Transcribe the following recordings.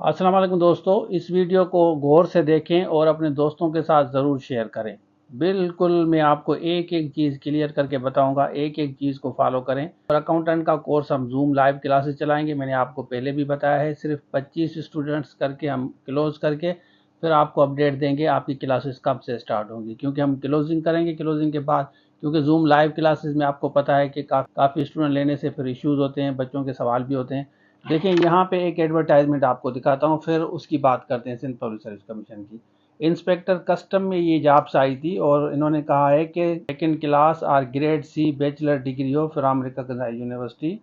अस्सलाम वालेकुम दोस्तों, इस वीडियो को गौर से देखें और अपने दोस्तों के साथ ज़रूर शेयर करें। बिल्कुल मैं आपको एक एक चीज़ क्लियर करके बताऊंगा, एक एक चीज़ को फॉलो करें। और अकाउंटेंट का कोर्स हम जूम लाइव क्लासेस चलाएंगे। मैंने आपको पहले भी बताया है, सिर्फ 25 स्टूडेंट्स करके हम क्लोज करके फिर आपको अपडेट देंगे आपकी क्लासेस कब से स्टार्ट होंगी, क्योंकि हम क्लोजिंग करेंगे। क्लोजिंग के बाद क्योंकि जूम लाइव क्लासेस में आपको पता है कि काफ़ी स्टूडेंट लेने से फिर इश्यूज़ होते हैं, बच्चों के सवाल भी होते हैं। देखिए यहाँ पे एक एडवर्टाइजमेंट आपको दिखाता हूँ, फिर उसकी बात करते हैं सिंध पब्लिक सर्विस कमीशन की। इंस्पेक्टर कस्टम में ये जॉब्स आई थी और इन्होंने कहा है कि सेकेंड क्लास और ग्रेड सी बैचलर डिग्री हो फ्रॉम रिकॉग्नाइज्ड यूनिवर्सिटी।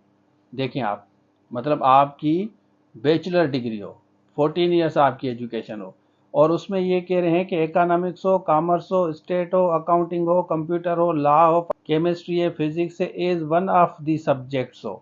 देखें आप, मतलब आपकी बैचलर डिग्री हो, 14 ईयर्स आपकी एजुकेशन हो, और उसमें ये कह रहे हैं कि इकोनॉमिक्स हो, कॉमर्स हो, स्टेट हो, अकाउंटिंग हो, कंप्यूटर हो, लॉ हो, केमिस्ट्री है, फिजिक्स है, as one of the subjects हो।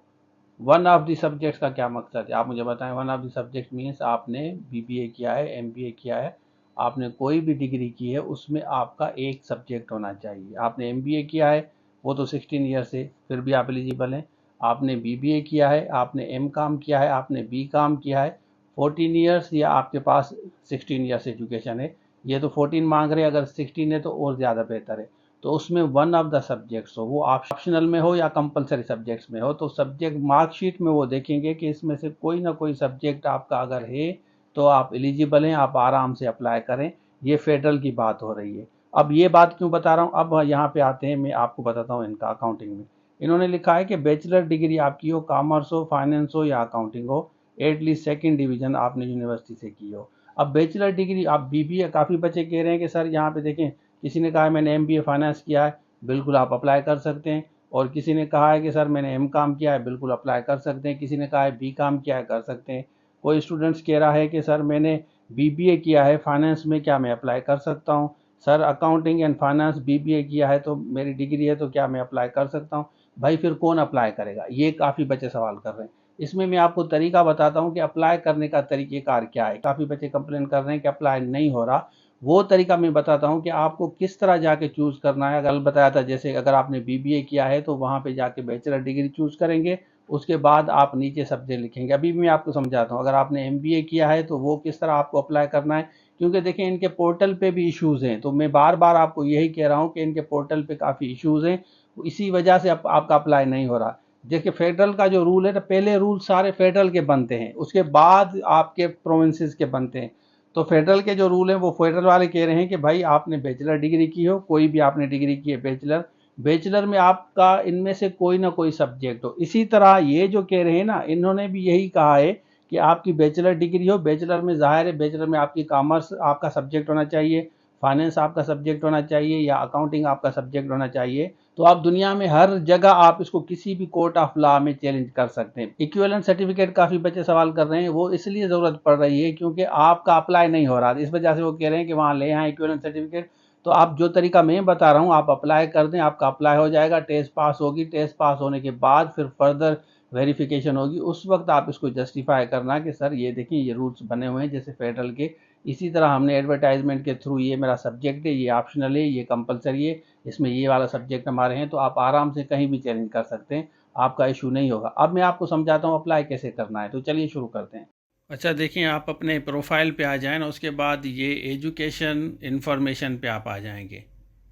वन ऑफ द सब्जेक्ट्स का क्या मकसद है, आप मुझे बताएं। One of the subject means आपने बीबीए किया है, एमबीए किया है, आपने कोई भी डिग्री की है, उसमें आपका एक सब्जेक्ट होना चाहिए। आपने एमबीए किया है, वो तो 16 ईयर से, फिर भी आप एलिजिबल हैं। आपने बीबीए किया है, आपने एम काम किया है, आपने बी काम किया है, 14 ईयर्स, या आपके पास 16 ईयर्स एजुकेशन है। ये तो 14 मांग रहे हैं, अगर 16 है तो और ज़्यादा बेहतर है। तो उसमें वन ऑफ द सब्जेक्ट्स हो, वो ऑप्शनल में हो या कंपलसरी सब्जेक्ट्स में हो, तो सब्जेक्ट मार्कशीट में वो देखेंगे कि इसमें से कोई ना कोई सब्जेक्ट आपका अगर है तो आप एलिजिबल हैं, आप आराम से अप्लाई करें। ये फेडरल की बात हो रही है। अब ये बात क्यों बता रहा हूँ, अब यहाँ पे आते हैं, मैं आपको बताता हूँ इनका अकाउंटिंग में। इन्होंने लिखा है कि बैचलर डिग्री आपकी हो, कॉमर्स हो, फाइनेंस हो या अकाउंटिंग हो, एटलीस्ट सेकेंड डिवीजन आपने यूनिवर्सिटी से की हो। अब बैचलर डिग्री आप बीबीए, काफ़ी बच्चे कह रहे हैं कि सर यहाँ पे देखें, किसी ने कहा है मैंने एमबीए फाइनेंस किया है, बिल्कुल आप अप्लाई कर सकते हैं। और किसी ने कहा है कि सर मैंने एम काम किया है, बिल्कुल अप्लाई कर सकते हैं। किसी ने कहा है बी काम किया है, कर सकते हैं। कोई स्टूडेंट्स कह रहा है कि सर मैंने बीबीए किया है फाइनेंस में, क्या मैं अप्लाई कर सकता हूँ। Sir accounting and finance BBA किया है तो मेरी डिग्री है, तो क्या मैं अप्लाई कर सकता हूँ। भाई फिर कौन अप्लाई करेगा, ये काफ़ी बच्चे सवाल कर रहे हैं। इसमें मैं आपको तरीका बताता हूँ कि अप्लाई करने का तरीक़ेकार क्या है। काफ़ी बच्चे कंप्लेन कर रहे हैं कि अप्लाई नहीं हो रहा। वो तरीका मैं बताता हूँ कि आपको किस तरह जाके चूज़ करना है। कल बताया था, जैसे अगर आपने बीबीए किया है तो वहाँ पे जाके बैचलर डिग्री चूज़ करेंगे, उसके बाद आप नीचे सब्जेक्ट लिखेंगे। अभी भी मैं आपको समझाता हूँ, अगर आपने एमबीए किया है तो वो किस तरह आपको अप्लाई करना है। क्योंकि देखिए इनके पोर्टल पे भी इश्यूज़ हैं, तो मैं बार बार आपको यही कह रहा हूँ कि इनके पोर्टल पे काफ़ी इश्यूज़ हैं, इसी वजह से आपका अप्लाई नहीं हो रहा। देखिए फेडरल का जो रूल है ना, पहले रूल सारे फेडरल के बनते हैं, उसके बाद आपके प्रोविंसेस के बनते हैं। तो फेडरल के जो रूल हैं, वो फेडरल वाले कह रहे हैं कि भाई आपने बैचलर डिग्री की हो, कोई भी आपने डिग्री की है बैचलर, बैचलर में आपका इनमें से कोई ना कोई सब्जेक्ट हो। इसी तरह ये जो कह रहे हैं ना, इन्होंने भी यही कहा है कि आपकी बैचलर डिग्री हो, बैचलर में ज़ाहिर है बैचलर में आपकी कॉमर्स आपका सब्जेक्ट होना चाहिए, फाइनेंस आपका सब्जेक्ट होना चाहिए, या अकाउंटिंग आपका सब्जेक्ट होना चाहिए। तो आप दुनिया में हर जगह आप इसको किसी भी कोर्ट ऑफ लॉ में चैलेंज कर सकते हैं। इक्विवेलेंट सर्टिफिकेट काफ़ी बच्चे सवाल कर रहे हैं, वो इसलिए ज़रूरत पड़ रही है क्योंकि आपका अप्लाई नहीं हो रहा, इस वजह से वो कह रहे हैं कि वहाँ ले आएँ इक्विवेलेंट सर्टिफिकेट। तो आप जो तरीका मैं बता रहा हूँ, आप अप्लाई कर दें, आपका अप्लाई हो जाएगा, टेस्ट पास होगी, टेस्ट पास होने के बाद फिर फर्दर वेरिफिकेशन होगी। उस वक्त आप इसको जस्टिफाई करना कि सर ये देखिए ये रूल्स बने हुए हैं जैसे फेडरल के। इसी तरह हमने एडवर्टाइजमेंट के थ्रू, ये मेरा सब्जेक्ट है, ये ऑप्शनल है, ये कंपलसरी है, इसमें ये वाला सब्जेक्ट हमारे हैं, तो आप आराम से कहीं भी चैलेंज कर सकते हैं, आपका इशू नहीं होगा। अब मैं आपको समझाता हूँ अप्लाई कैसे करना है, तो चलिए शुरू करते हैं। अच्छा देखिए, आप अपने प्रोफाइल पे आ जाएं ना, उसके बाद ये एजुकेशन इन्फॉर्मेशन पे आप आ जाएंगे,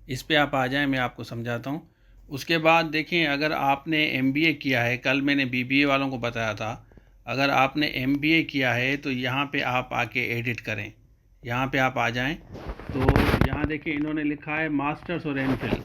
इस पे आप आ जाएं, मैं आपको समझाता हूँ। उसके बाद देखें, अगर आपने एमबीए किया है, कल मैंने बीबीए वालों को बताया था, अगर आपने एमबीए किया है तो यहाँ पे आप आके एडिट करें, यहाँ पे आप आ जाएं। तो यहाँ देखिए इन्होंने लिखा है मास्टर्स और एमफिल।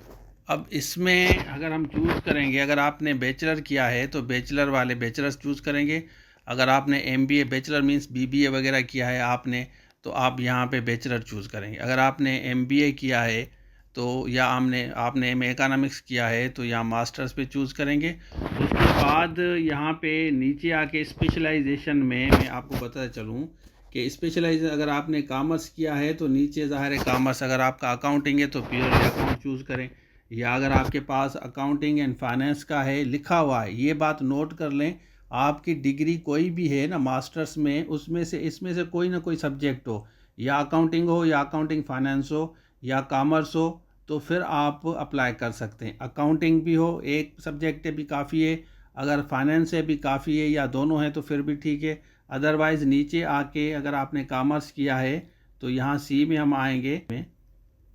अब इसमें अगर हम चूज़ करेंगे, अगर आपने बैचलर किया है तो बैचलर वाले बैचलर्स चूज़ करेंगे। अगर आपने एमबीए, बैचलर मींस बीबीए वगैरह किया है आपने, तो आप यहाँ पे बैचलर चूज़ करेंगे। अगर आपने एमबीए किया है तो, या आपने एम इकोनॉमिक्स किया है तो यहाँ मास्टर्स पे चूज़ करेंगे। उसके बाद यहाँ पे नीचे आके स्पेशलाइजेशन में मैं आपको बताता चलूँ कि स्पेशलाइजेशन, अगर आपने कॉमर्स किया है तो नीचे ज़ाहिर है कॉमर्स, अगर आपका अकाउंटिंग है तो प्योरली अकाउंट चूज़ करें, या अगर आपके पास अकाउंटिंग एंड फाइनेंस का है लिखा हुआ है, ये बात नोट कर लें। आपकी डिग्री कोई भी है ना मास्टर्स में, उसमें से इसमें से कोई ना कोई सब्जेक्ट हो, या अकाउंटिंग हो, या अकाउंटिंग फाइनेंस हो, या कॉमर्स हो, तो फिर आप अप्लाई कर सकते हैं। अकाउंटिंग भी हो, एक सब्जेक्ट है भी काफ़ी है, अगर फाइनेंस है भी काफ़ी है, या दोनों हैं तो फिर भी ठीक है। अदरवाइज़ नीचे आके अगर आपने कॉमर्स किया है तो यहाँ सी में हम आएंगे,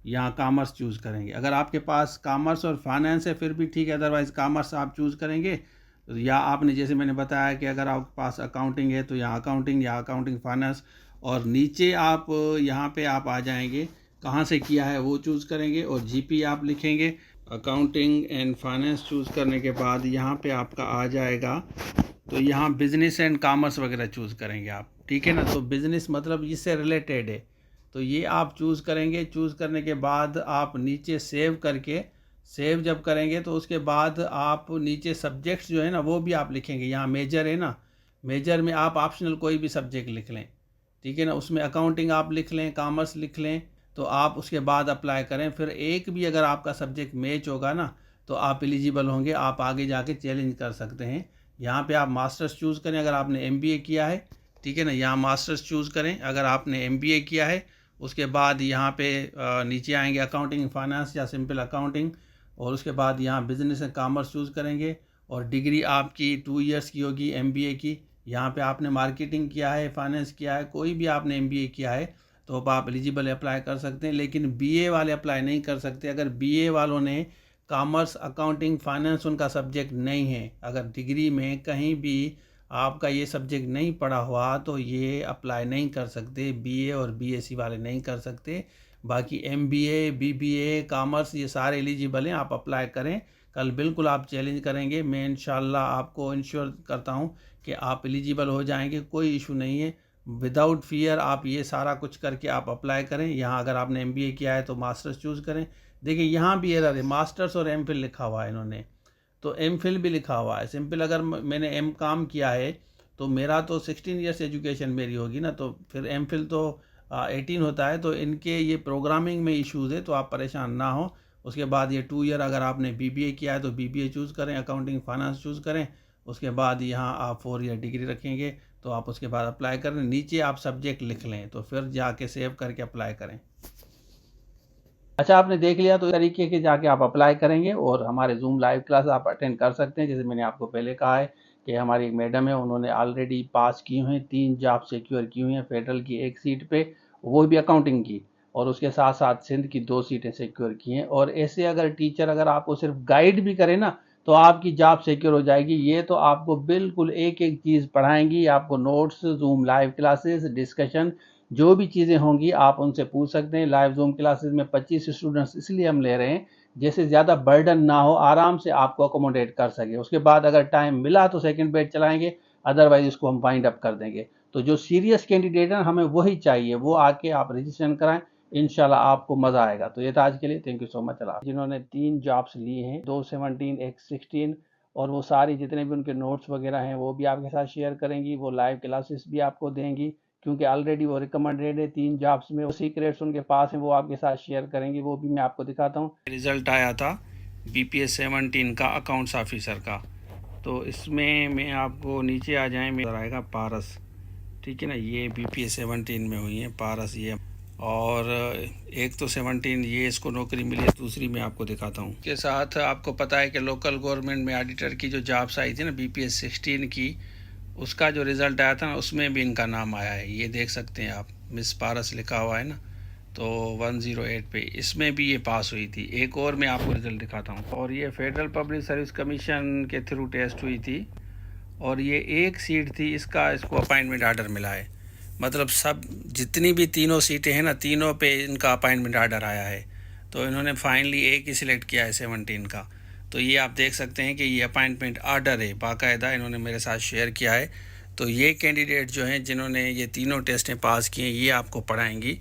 यहाँ कॉमर्स चूज़ करेंगे। अगर आपके पास कॉमर्स और फाइनेंस है फिर भी ठीक है, अदरवाइज़ कॉमर्स आप चूज़ करेंगे। या आपने जैसे मैंने बताया कि अगर आपके पास अकाउंटिंग है तो यहाँ अकाउंटिंग या अकाउंटिंग फाइनेंस, और नीचे आप यहाँ पे आप आ जाएंगे, कहाँ से किया है वो चूज़ करेंगे और जीपी आप लिखेंगे। अकाउंटिंग एंड फाइनेंस चूज़ करने के बाद यहाँ पे आपका आ जाएगा, तो यहाँ बिज़नेस एंड कॉमर्स वगैरह चूज़ करेंगे आप, ठीक है ना। तो बिज़नेस मतलब इससे रिलेटेड है, तो ये आप चूज़ करेंगे। चूज़ करने के बाद आप नीचे सेव करके, सेव जब करेंगे तो उसके बाद आप नीचे सब्जेक्ट्स जो है ना वो भी आप लिखेंगे। यहाँ मेजर है ना, मेजर में आप ऑप्शनल कोई भी सब्जेक्ट लिख लें, ठीक है ना। उसमें अकाउंटिंग आप लिख लें, कॉमर्स लिख लें, तो आप उसके बाद अप्लाई करें। फिर एक भी अगर आपका सब्जेक्ट मैच होगा ना तो आप एलिजिबल होंगे, आप आगे जाके चैलेंज कर सकते हैं। यहाँ पे आप मास्टर्स चूज़ करें अगर आपने एमबीए किया है, ठीक है ना। यहाँ मास्टर्स चूज़ करें अगर आपने एमबीए किया है। उसके बाद यहाँ पे नीचे आएंगे अकाउंटिंग फाइनेंस या सिंपल अकाउंटिंग, और उसके बाद यहाँ बिजनेस एंड कॉमर्स चूज़ करेंगे। और डिग्री आपकी 2 इयर्स की होगी एमबीए की। यहाँ पे आपने मार्केटिंग किया है, फाइनेंस किया है, कोई भी आपने एमबीए किया है तो अब आप एलिजिबल अप्लाई कर सकते हैं। लेकिन बीए वाले अप्लाई नहीं कर सकते। अगर बीए वालों ने कॉमर्स, अकाउंटिंग, फाइनेंस उनका सब्जेक्ट नहीं है, अगर डिग्री में कहीं भी आपका ये सब्जेक्ट नहीं पढ़ा हुआ तो ये अप्लाई नहीं कर सकते। बीए और बीएससी वाले नहीं कर सकते। बाकी एमबीए, बीबीए, कॉमर्स ये सारे एलिजिबल हैं, आप अप्लाई करें। कल बिल्कुल आप चैलेंज करेंगे, मैं इंशाल्लाह आपको इंश्योर करता हूँ कि आप एलिजिबल हो जाएंगे, कोई इशू नहीं है। विदाउट फियर आप ये सारा कुछ करके आप अप्लाई करें। यहाँ अगर आपने एमबीए किया है तो मास्टर्स चूज़ करें। देखिए यहाँ भी एरर है, मास्टर्स और एमफिल लिखा हुआ है इन्होंने, तो एमफिल भी लिखा हुआ है। सिंपल अगर मैंने एम काम किया है तो मेरा तो 16 ईयर्स एजुकेशन मेरी होगी ना, तो फिर एमफिल तो 18 होता है। तो इनके ये प्रोग्रामिंग में इश्यूज़ है, तो आप परेशान ना हो। उसके बाद ये 2 ईयर अगर आपने बीबीए किया है तो बीबीए चूज़ करें, अकाउंटिंग फाइनेंस चूज़ करें। उसके बाद यहाँ आप 4 ईयर डिग्री रखेंगे तो आप उसके बाद अप्लाई करें। नीचे आप सब्जेक्ट लिख लें तो फिर जाके सेव करके अप्लाई करें। अच्छा, आपने देख लिया तो इस तरीके के जाके आप अप्लाई करेंगे और हमारे जूम लाइव क्लास आप अटेंड कर सकते हैं। जैसे मैंने आपको पहले कहा है कि हमारी एक मैडम है, उन्होंने ऑलरेडी पास की हुई हैं, 3 जॉब सिक्योर की हुई हैं, फेडरल की 1 सीट पे, वो भी अकाउंटिंग की, और उसके साथ साथ सिंध की 2 सीटें सिक्योर की हैं। और ऐसे अगर टीचर अगर आपको सिर्फ गाइड भी करे ना तो आपकी जॉब सिक्योर हो जाएगी। ये तो आपको बिल्कुल एक एक चीज़ पढ़ाएंगी, आपको notes, zoom live classes, discussion, जो भी चीज़ें होंगी आप उनसे पूछ सकते हैं। लाइव जूम क्लासेस में 25 स्टूडेंट्स इसलिए हम ले रहे हैं जैसे ज़्यादा बर्डन ना हो, आराम से आपको अकोमोडेट कर सके। उसके बाद अगर टाइम मिला तो सेकंड बैच चलाएंगे, अदरवाइज इसको हम वाइंड अप कर देंगे। तो जो सीरियस कैंडिडेट है हमें वही चाहिए, वो आके आप रजिस्ट्रेशन कराएं, इंशाल्लाह आपको मज़ा आएगा। तो ये था आज के लिए, थैंक यू सो मच। अल्लाह। जिन्होंने 3 जॉब्स लिए हैं, 2 17 एक 16, और वो सारी जितने भी उनके नोट्स वगैरह हैं वो भी आपके साथ शेयर करेंगी, वो लाइव क्लासेस भी आपको देंगी क्योंकि ऑलरेडी वो रिकमेंडेड है 3 जॉब्स में। वो सीक्रेट्स उनके पास हैं, वो आपके साथ शेयर करेंगी, वो भी मैं आपको दिखाता हूँ। रिजल्ट आया था BPS 17 का अकाउंट्स ऑफिसर का, तो इसमें मैं आपको नीचे आ जाए मेरा आएगा पारस, ठीक है ना। ये BPS 17 में हुई है पारस ये, और एक तो 17 ये इसको नौकरी मिली है, दूसरी मैं आपको दिखाता हूँ। के साथ आपको पता है कि लोकल गवर्नमेंट में ऑडिटर की जो जॉब्स आई थी ना BPS 16 की, उसका जो रिज़ल्ट आया था ना उसमें भी इनका नाम आया है। ये देख सकते हैं आप, मिस पारस लिखा हुआ है ना, तो 108 पे इसमें भी ये पास हुई थी। एक और मैं आपको रिज़ल्ट दिखाता हूँ। और ये फेडरल पब्लिक सर्विस कमीशन के थ्रू टेस्ट हुई थी, और ये 1 सीट थी, इसको अपॉइंटमेंट आर्डर मिला है। मतलब सब जितनी भी 3 सीटें हैं ना, तीनों पे इनका अपॉइंटमेंट आर्डर आया है। तो इन्होंने फाइनली एक ही सिलेक्ट किया है 17 का। तो ये आप देख सकते हैं कि ये अपॉइंटमेंट आर्डर है, बाकायदा इन्होंने मेरे साथ शेयर किया है। तो ये कैंडिडेट जो हैं जिन्होंने ये तीनों टेस्टें पास किए, ये आपको पढ़ाएंगी।